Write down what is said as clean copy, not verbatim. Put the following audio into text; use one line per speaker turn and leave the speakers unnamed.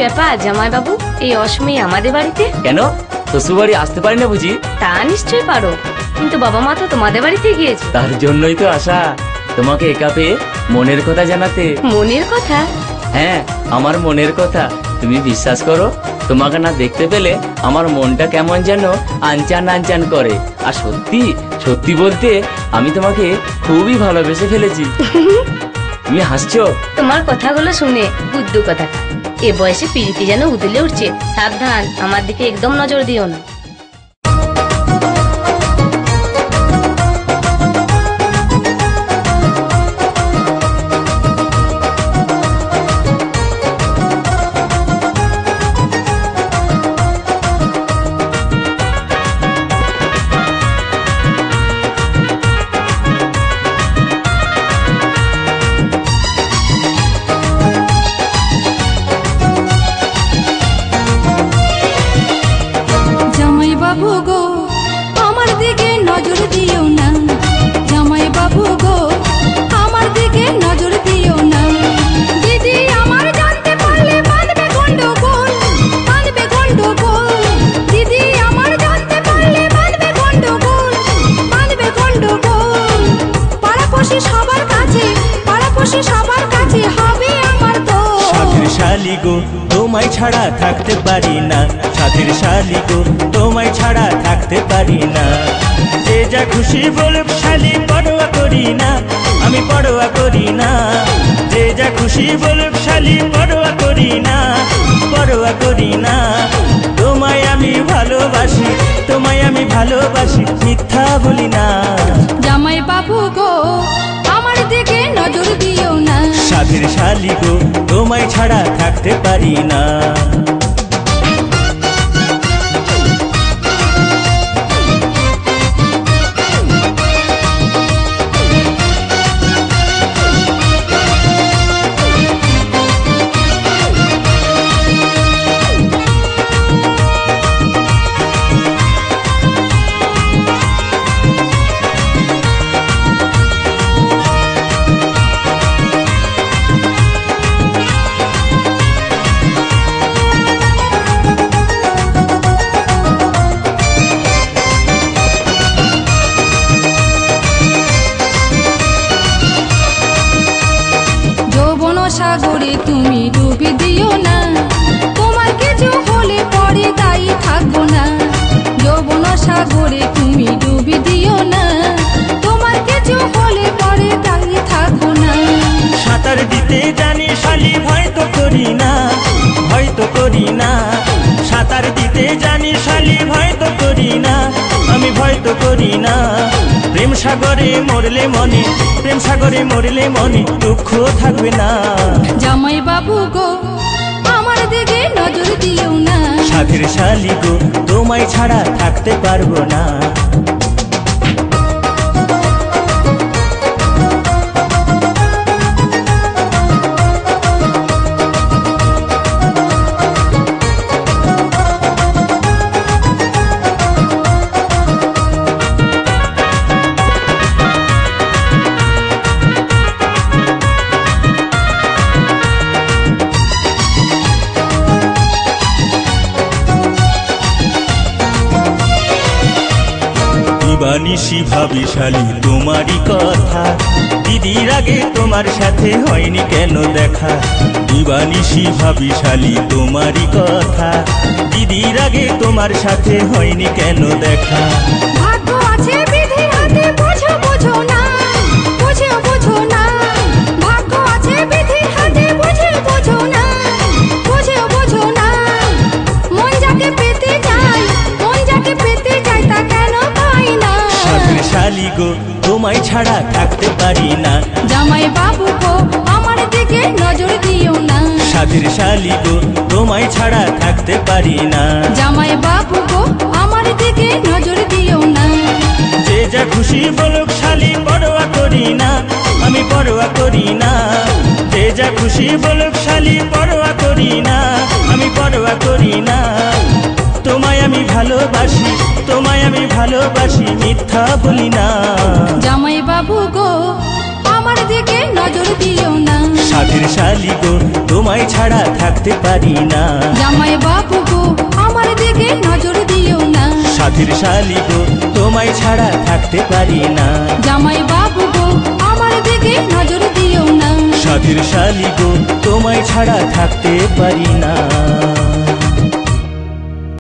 ব্যাপার জামাই বাবু, এই অসময়ে আমাদের বাড়িতে
কেন? শ্বশুর বাড়ি আসতে পারি না বুঝি?
তা নিশ্চয়ই পারো, কিন্তু বাবা মা তো তোমাদের বাড়িতে গিয়েছে।
তার জন্যই তো আসা, তোমাকে একা পেয়ে মনের কথা জানাতে।
মনের কথা?
হ্যাঁ, আমার মনের কথা। তুমি বিশ্বাস করো, তোমাকে না দেখতে পেলে আমার মনটা কেমন যেন আনচান আনচান করে। আর সত্যি সত্যি বলতে আমি তোমাকে খুবই ভালোবেসে ফেলেছি। তুমি হাসছো?
তোমার কথাগুলো শুনে বুদ্ধু কথা। এ বয়সে পিড়িতে যেন উদলে উঠছে। সাবধান, আমার দিকে একদম নজর দিও না।
তোমায় ছাড়া থাকতে পারি না, সাথের শালি গো তোমায় ছাড়া থাকতে পারি না। যে যা খুশি বলুক শালি, পরোয়া করি না, আমি পরোয়া করি না। যে যা খুশি বলুক শালি, পরোয়া করি না, পরোয়া করি না। তোমায় আমি ভালোবাসি, তোমায় আমি ভালোবাসি, মিথ্যা বলি না।
জামাই বাবু গো আমার দিকে নজর দিও না,
সাথের শালি গো তোমায় ছাড়া থাকতে পারি না।
সাগরে তুমি ডুবে দিও না, তোমার কিছু হলে পরে দায়ী থাকবো না। যৌবন সাগরে তুমি ডুবে দিও না, তোমার কিছু হলে পরে দায়ী থাকবো না।
সাঁতার দিতে জানি শালি, ভয় তো করি না, ভয় তো করি না। সাঁতার দিতে জানি শালি, ভয় তো করি না, আমি ভয় তো করি না। প্রেম সাগরে মরলে মনে, প্রেম সাগরে মরলে মনে দুঃখ থাকবে না।
জামাই বাবু গো আমার দিকে নজর দিও না,
সাথের শালি গো তোমায় ছাড়া থাকতে পারবো না। দিবানিশি ভাবি শালি তোমারই কথা, দিদির আগে তোমার সাথে হয়নি কেন দেখা। দিবানিশি ভাবি শালি তোমারই কথা, দিদির আগে তোমার সাথে হয়নি কেন দেখা।
ভাগ্য আছে বিধির হাতে, বুঝো বুঝো না, বুঝো বুঝো না। ভাগ্য আছে বিধির হাতে, বুঝো বুঝো না, বুঝো বুঝো না। মন যাকে পেতে চাই, মন যাকে পেতে চাই, তা কেন পাই না।
সাথের শালি গো তোমায় ছাড়া থাকতে পারি না,
জামাই বাবু গো আমার দিকে নজর দিও না।
সাথের শালি গো তোমায় ছাড়া থাকতে পারি না।
জামাই বাবু গো আমার দিকে নজর দিও না।
যে যা খুশি বলুক শালি, পরোয়া করি না, আমি পরোয়া করি না। যে যা খুশি বলুক শালি, পরোয়া করি না, আমি পরোয়া করি না। তোমায় আমি ভালোবাসি, তোমায় আমি ভালোবাসি, মিথ্যা বলি না।
জামাই বাবু গো আমার দিকে নজর দিও না,
সাথের শালি গো তোমায় ছাড়া থাকতে পারি না।
জামাই বাবু গো আমার দিকে নজর দিও না।
সাধের শালি গো তোমায় ছাড়া থাকতে পারি না।
জামাই বাবু গো আমার দিকে নজর দিও না।
সাধের শালি গো তোমায় ছাড়া থাকতে পারি না।